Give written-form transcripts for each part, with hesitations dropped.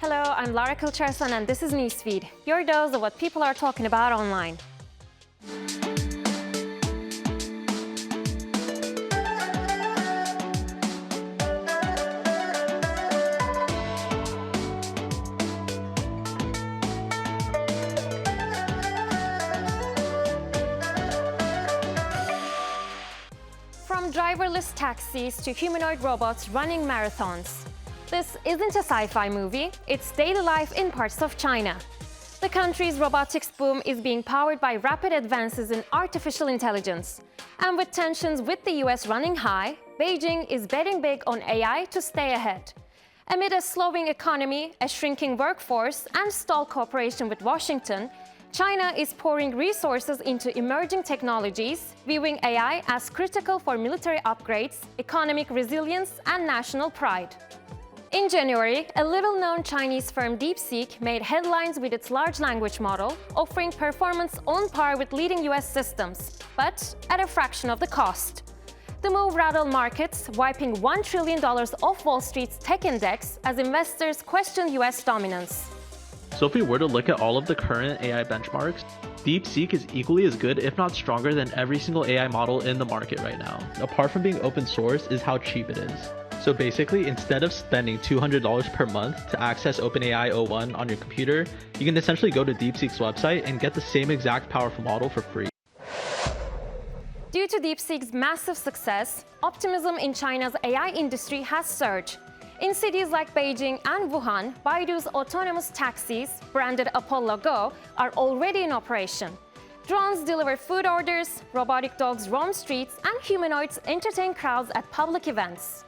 Hello, I'm Lara Kulcherson and this is Newsfeed, your dose of what people are talking about online. From driverless taxis to humanoid robots running marathons. This isn't a sci-fi movie, it's daily life in parts of China. The country's robotics boom is being powered by rapid advances in artificial intelligence. And with tensions with the US running high, Beijing is betting big on AI to stay ahead. Amid a slowing economy, a shrinking workforce, and stalled cooperation with Washington, China is pouring resources into emerging technologies, viewing AI as critical for military upgrades, economic resilience, and national pride. In January, a little-known Chinese firm DeepSeek made headlines with its large language model, offering performance on par with leading US systems, but at a fraction of the cost. The move rattled markets, wiping $1 trillion off Wall Street's tech index as investors questioned US dominance. So if we were to look at all of the current AI benchmarks, DeepSeek is equally as good, if not stronger, than every single AI model in the market right now. Apart from being open source is how cheap it is. So basically, instead of spending $200 per month to access OpenAI o1 on your computer, you can essentially go to DeepSeek's website and get the same exact powerful model for free. Due to DeepSeek's massive success, optimism in China's AI industry has surged. In cities like Beijing and Wuhan, Baidu's autonomous taxis, branded Apollo Go, are already in operation. Drones deliver food orders, robotic dogs roam streets, and humanoids entertain crowds at public events.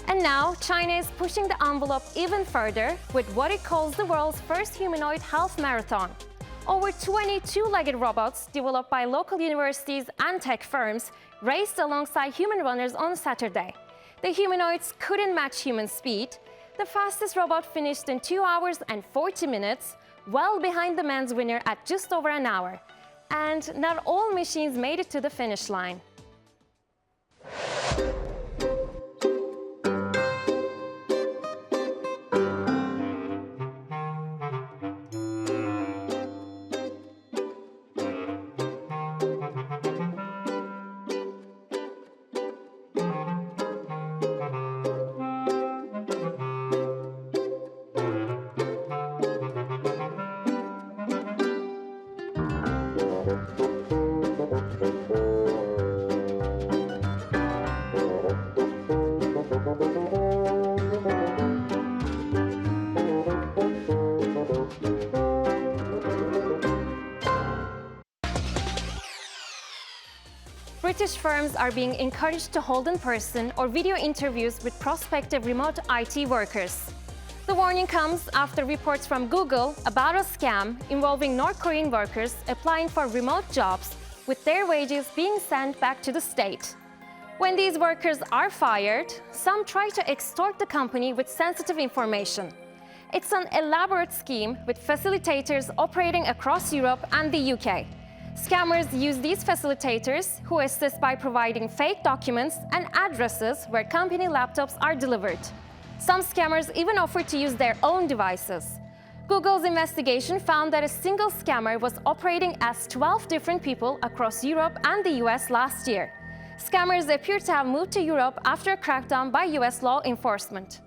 And now, China is pushing the envelope even further with what it calls the world's first humanoid half marathon. Over 20 two-legged robots developed by local universities and tech firms raced alongside human runners on Saturday. The humanoids couldn't match human speed. The fastest robot finished in 2 hours and 40 minutes, well behind the men's winner at just over an hour. And not all machines made it to the finish line. British firms are being encouraged to hold in-person or video interviews with prospective remote IT workers. The warning comes after reports from Google about a scam involving North Korean workers applying for remote jobs, with their wages being sent back to the state. When these workers are fired, some try to extort the company with sensitive information. It's an elaborate scheme with facilitators operating across Europe and the UK. Scammers use these facilitators, who assist by providing fake documents and addresses where company laptops are delivered. Some scammers even offer to use their own devices. Google's investigation found that a single scammer was operating as 12 different people across Europe and the US last year. Scammers appear to have moved to Europe after a crackdown by US law enforcement.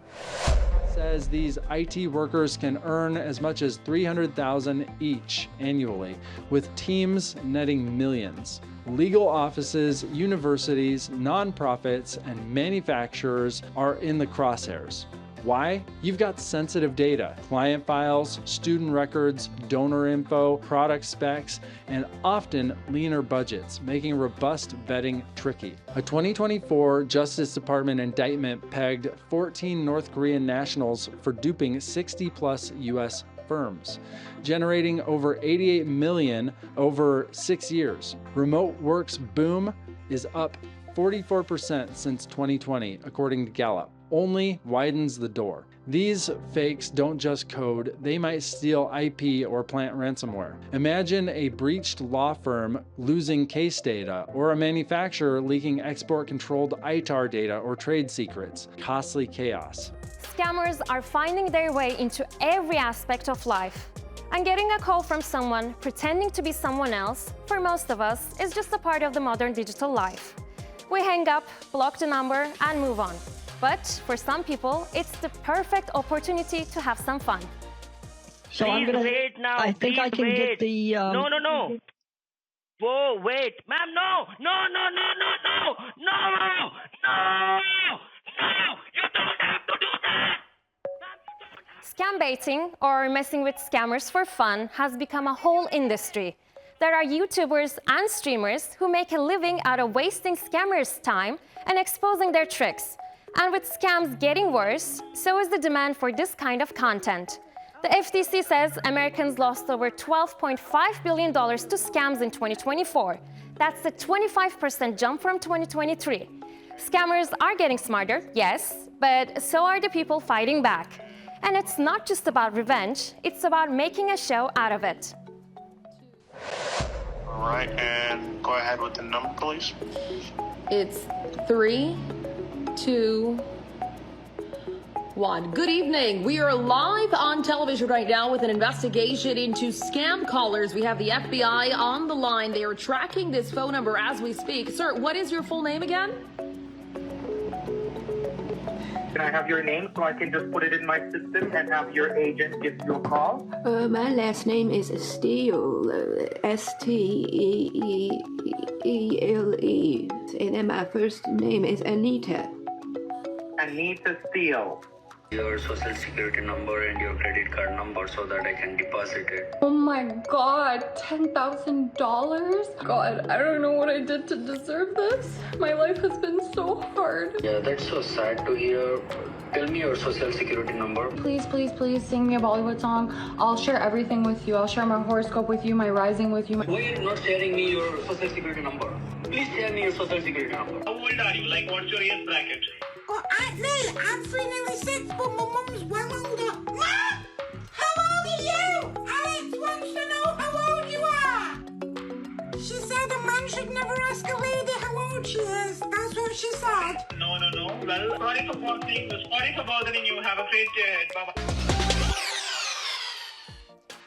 Says these IT workers can earn as much as $300,000 each annually, with teams netting millions. Legal offices, universities, nonprofits, and manufacturers are in the crosshairs. Why? You've got sensitive data, client files, student records, donor info, product specs, and often leaner budgets, making robust vetting tricky. A 2024 Justice Department indictment pegged 14 North Korean nationals for duping 60-plus US firms, generating over $88 million over 6 years. Remote work's boom is up 44% since 2020, according to Gallup. Only widens the door. These fakes don't just code, they might steal IP or plant ransomware. Imagine a breached law firm losing case data, or a manufacturer leaking export-controlled ITAR data or trade secrets. Costly chaos. scammers are finding their way into every aspect of life. And getting a call from someone pretending to be someone else, for most of us, is just a part of the modern digital life. We hang up, block the number, and move on. But for some people, it's the perfect opportunity to have some fun. So I'm gonna wait now. I think I can get the. No. Whoa, wait, ma'am, no! You don't have to do that! Scam baiting, or messing with scammers for fun, has become a whole industry. There are YouTubers and streamers who make a living out of wasting scammers' time and exposing their tricks. And with scams getting worse, so is the demand for this kind of content. The FTC says Americans lost over $12.5 billion to scams in 2024. That's a 25% jump from 2023. Scammers are getting smarter, yes, but so are the people fighting back. And it's not just about revenge, it's about making a show out of it. All right, and go ahead with the number, please. It's 3, 2, 1. Good evening. We are live on television right now with an investigation into scam callers. We have the FBI on the line. They are tracking this phone number as we speak. Sir, what is your full name again? Can I have your name so I can just put it in my system and have your agent give you a call? My last name is Steele, S-T-E-E-E-L-E, and then my first name is Anita. Anita Steele. Your social security number and your credit card number so that I can deposit it. Oh my God, $10,000? God, I don't know what I did to deserve this. My life has been so hard. Yeah, that's so sad to hear. Tell me your social security number. Please sing me a Bollywood song. I'll share everything with you. I'll share my horoscope with you, my rising with you. Why are you not sharing me your social security number? Please share me your social security number. How old are you? Like, what's your age bracket? Oh, Aunt May, I'm 396, but my mum's well older. Mom! How old are you? Alex wants to know how old you are. She said a man should never ask a lady how old she is. That's what she said. No. Well, sorry for bothering you. Have a great day. Bye-bye.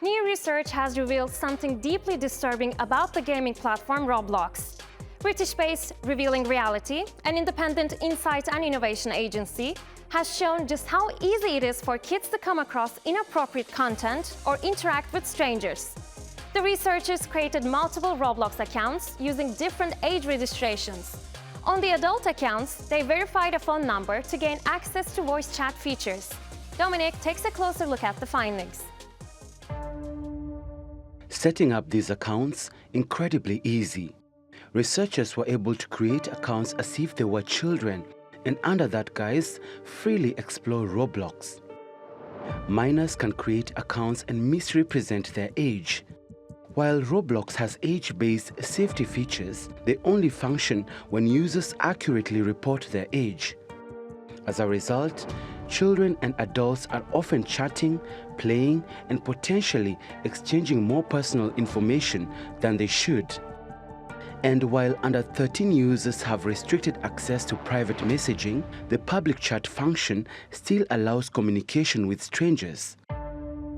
New research has revealed something deeply disturbing about the gaming platform Roblox. British-based Revealing Reality, an independent insight and innovation agency, has shown just how easy it is for kids to come across inappropriate content or interact with strangers. The researchers created multiple Roblox accounts using different age registrations. On the adult accounts, they verified a phone number to gain access to voice chat features. Dominic takes a closer look at the findings. Setting up these accounts incredibly easy. Researchers were able to create accounts as if they were children and under that guise, freely explore Roblox. Minors can create accounts and misrepresent their age. While Roblox has age-based safety features, they only function when users accurately report their age. As a result, children and adults are often chatting, playing, and potentially exchanging more personal information than they should. And while under 13 users have restricted access to private messaging, the public chat function still allows communication with strangers.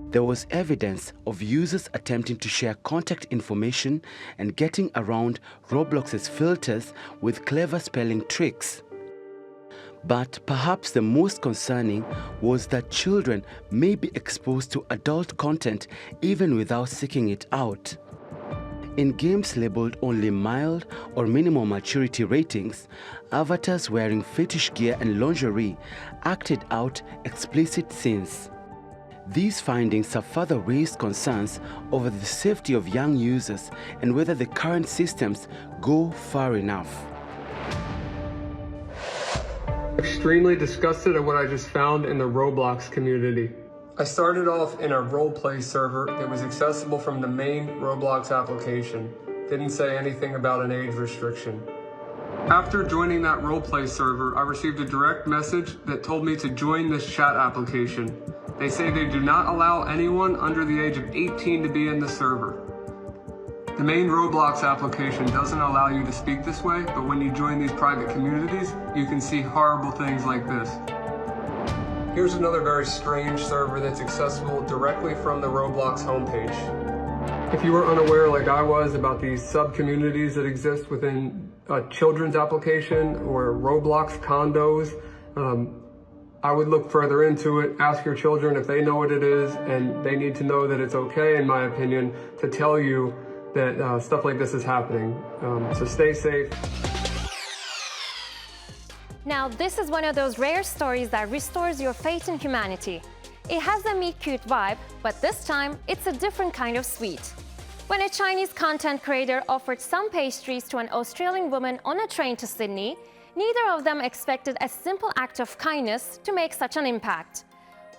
There was evidence of users attempting to share contact information and getting around Roblox's filters with clever spelling tricks. But perhaps the most concerning was that children may be exposed to adult content even without seeking it out. In games labeled only mild or minimal maturity ratings, avatars wearing fetish gear and lingerie acted out explicit scenes. These findings have further raised concerns over the safety of young users and whether the current systems go far enough. Extremely disgusted at what I just found in the Roblox community. I started off in a roleplay server that was accessible from the main Roblox application. Didn't say anything about an age restriction. After joining that roleplay server, I received a direct message that told me to join this chat application. They say they do not allow anyone under the age of 18 to be in the server. The main Roblox application doesn't allow you to speak this way, but when you join these private communities, you can see horrible things like this. Here's another very strange server that's accessible directly from the Roblox homepage. If you were unaware like I was about these sub-communities that exist within a children's application or Roblox condos, I would look further into it, ask your children if they know what it is, and they need to know that it's okay, in my opinion, to tell you that stuff like this is happening. So stay safe. Now, this is one of those rare stories that restores your faith in humanity. It has a meet-cute vibe, but this time, it's a different kind of sweet. When a Chinese content creator offered some pastries to an Australian woman on a train to Sydney, neither of them expected a simple act of kindness to make such an impact.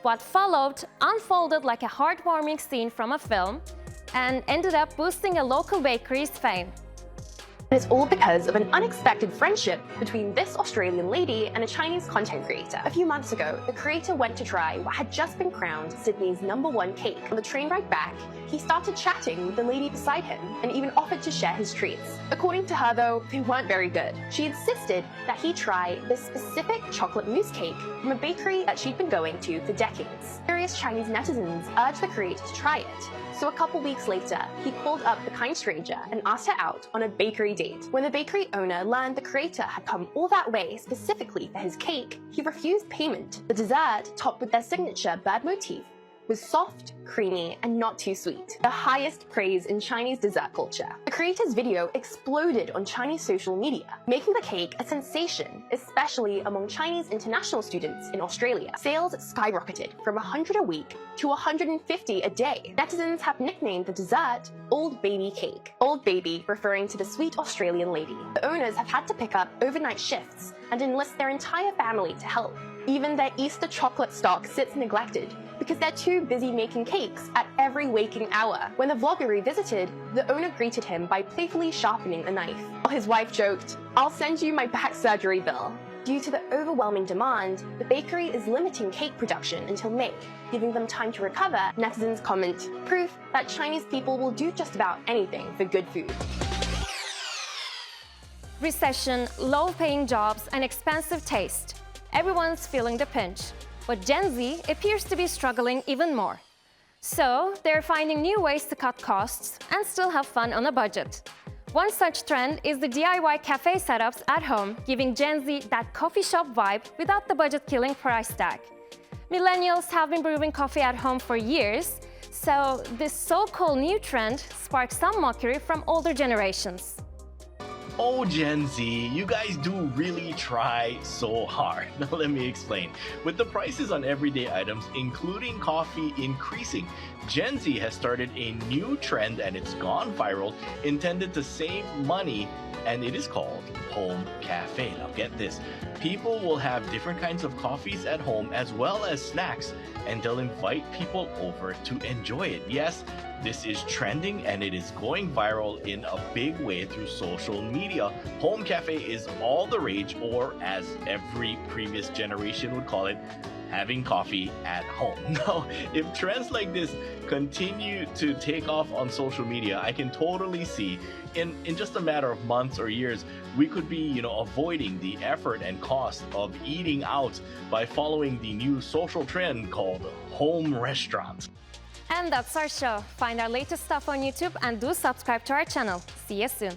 What followed unfolded like a heartwarming scene from a film and ended up boosting a local bakery's fame. And it's all because of an unexpected friendship between this Australian lady and a Chinese content creator. A few months ago, the creator went to try what had just been crowned Sydney's #1 cake. On the train ride back, he started chatting with the lady beside him and even offered to share his treats. According to her though, they weren't very good. She insisted that he try this specific chocolate mousse cake from a bakery that she'd been going to for decades. Curious Chinese netizens urged the creator to try it. So a couple weeks later, he called up the kind stranger and asked her out on a bakery date. When the bakery owner learned the creator had come all that way specifically for his cake, he refused payment. The dessert, topped with their signature bird motif, was soft, creamy, and not too sweet. The highest praise in Chinese dessert culture. The creator's video exploded on Chinese social media, making the cake a sensation, especially among Chinese international students in Australia. Sales skyrocketed from 100 a week to 150 a day. Netizens have nicknamed the dessert Old Baby Cake. Old Baby referring to the sweet Australian lady. The owners have had to pick up overnight shifts and enlist their entire family to help. Even their Easter chocolate stock sits neglected because they're too busy making cakes at every waking hour. When the vlogger revisited, the owner greeted him by playfully sharpening a knife. While his wife joked, "I'll send you my back surgery bill." Due to the overwhelming demand, the bakery is limiting cake production until May, giving them time to recover. Netizens comment, proof that Chinese people will do just about anything for good food. Recession, low-paying jobs, and expensive taste. Everyone's feeling the pinch, but Gen Z appears to be struggling even more. So they're finding new ways to cut costs and still have fun on a budget. One such trend is the DIY cafe setups at home, giving Gen Z that coffee shop vibe without the budget-killing price tag. Millennials have been brewing coffee at home for years, so this so-called new trend sparks some mockery from older generations. Oh, Gen Z, you guys do really try so hard. Now let me explain. With the prices on everyday items, including coffee, increasing, Gen Z has started a new trend and it's gone viral, intended to save money, and it is called Home Cafe. Now get this, people will have different kinds of coffees at home as well as snacks, and they'll invite people over to enjoy it. Yes, this is trending and it is going viral in a big way through social media. Home Cafe is all the rage, or as every previous generation would call it, having coffee at home. Now, if trends like this continue to take off on social media, I can totally see in just a matter of months or years, we could be, avoiding the effort and cost of eating out by following the new social trend called home restaurants. And that's our show. Find our latest stuff on YouTube and do subscribe to our channel. See you soon.